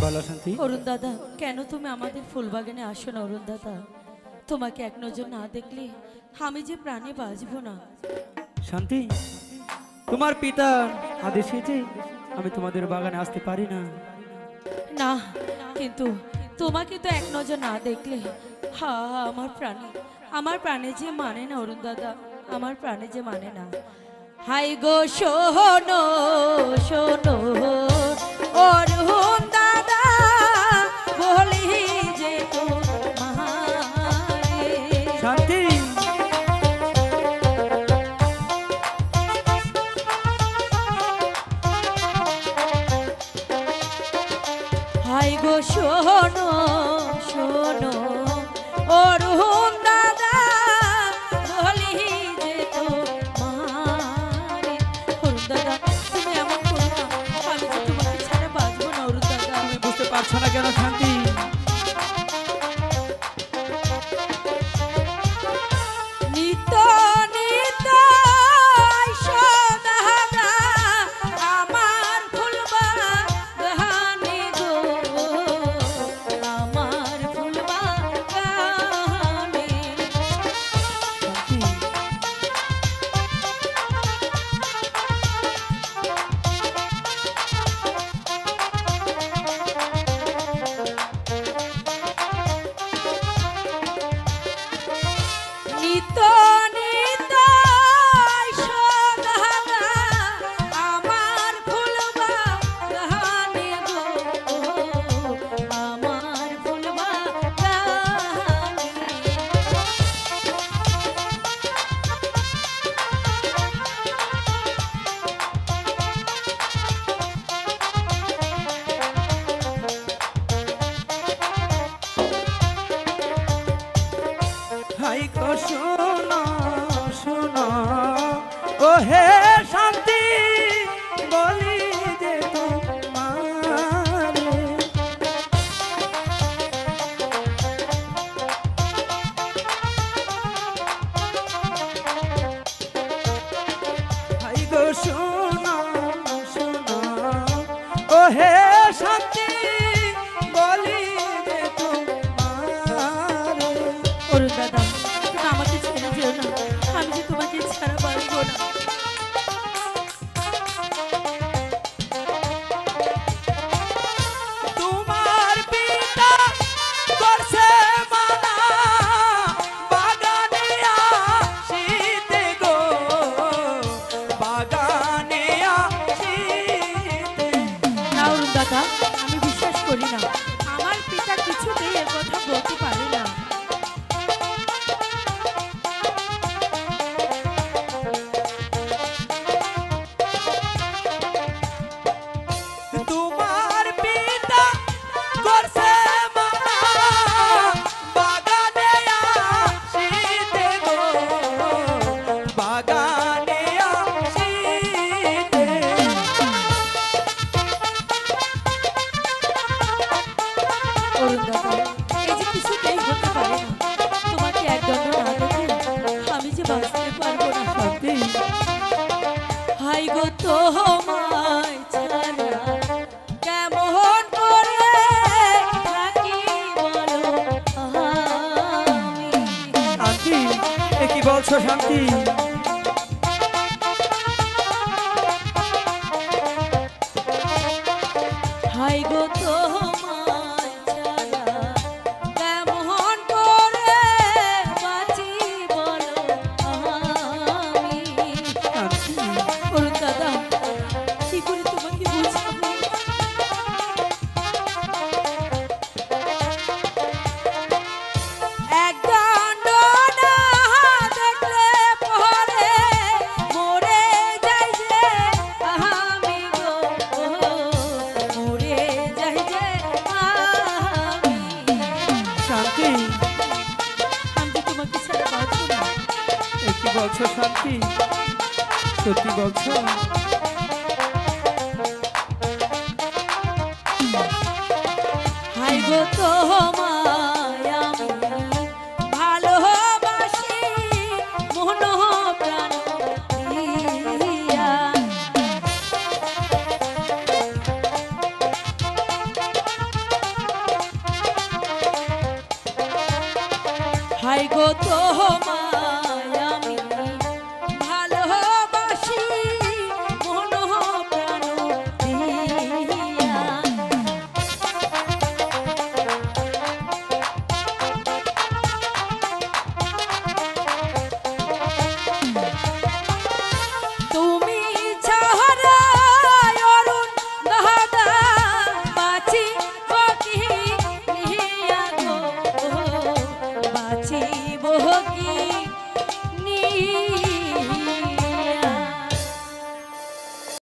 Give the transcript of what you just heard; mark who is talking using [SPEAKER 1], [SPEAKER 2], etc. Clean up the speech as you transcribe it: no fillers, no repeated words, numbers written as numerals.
[SPEAKER 1] বলো শান্তি।
[SPEAKER 2] অরুণ দাদা, কেন তুমি আমাদের ফুলবাগানে আসো না অরুণ দাদা? তোমাকে এক নজর না দেখলে আমি যে প্রাণে বাঁচবো না।
[SPEAKER 1] শান্তি, তোমার পিতার আদেশে যে আমি তোমাদের বাগানে আসতে পারি না।
[SPEAKER 2] না, কিন্তু তোমাকে তো এক নজর না দেখলে আমার প্রাণে যে মানে না অরুণ দাদা, আমার প্রাণে যে মানে না। হাই গো শোনো শোনো অরুণ দাদা, বলি যে তোমারে।
[SPEAKER 1] শান্তি,
[SPEAKER 2] হাই গো শোনো শোনো অরুণ দাদা, বলি যে তোমারে। অরুণ দাদা, তুমি এমন করো না, আমি যে তোমাকে ছাড়া বাঁচবো না অরুণ দাদা।
[SPEAKER 1] তুমি বুঝতে পারছো না কেন শান্তি?
[SPEAKER 2] নিত নিত আইসো দাদা, আমার ফুলবাগানে গো, আমার ফুলবাগানে। নিত নিত আইসো দাদা, আমার ফুলবাগানে গো, আমার ফুলবাগানে।
[SPEAKER 1] হাই গো শোনো শোনো ও হে শান্তি, বলি যে তোমারে। হাই গো শোনো শোনো ও হে শান্তি, বলি যে তোমারে।
[SPEAKER 2] অরুণ দাদা, তুমি আমাকে ছেড়ে যেও না, আমি যে তোমাকে ছাড়া বাঁচবো না।
[SPEAKER 1] তোমার পিতা করছে মানা, বাগানে আসিতে গো, বাগানে আসিতে।
[SPEAKER 2] না অরুণ দাদা, আমি বিশ্বাস করি না, আমার পিতা কিছুতেই এ কথা বলতে পারে না।
[SPEAKER 1] তোমার পিতা করছে মানা, বাগানে আসিতে গো, বাগানে আসিতে।
[SPEAKER 2] অরুণ দাদা, এই যে কিছুতেই হতে পারে না, তোমাকে এক দণ্ড না দেখে আমি যে বাঁচতে পারবো না।
[SPEAKER 1] শান্তি,
[SPEAKER 2] হাই গো তোমায় ছাড়া কেমন করে থাকি বলো আমি।
[SPEAKER 1] শান্তি, এ কি বলছো শান্তি?
[SPEAKER 2] হাই গো তোমায় ছাড়া কেমন করে বাঁচি বলো আমি।
[SPEAKER 1] শান্তি,
[SPEAKER 2] অরুণ দাদা, কি করে তোমাকে বুঝাবো? এক দণ্ড না দেখলে পরে মরে যাই যে আমি গো, মরে যাই যে আমি।
[SPEAKER 1] শান্তি,
[SPEAKER 2] আমি যে তোমাকে ছাড়া বাঁচবো না।
[SPEAKER 1] এ কি বলছো শান্তি? সত্যি বলছো?
[SPEAKER 2] হাই গো তোমায় আমি ভালোবাসি মন প্রাণ দিয়া। হাই গো তো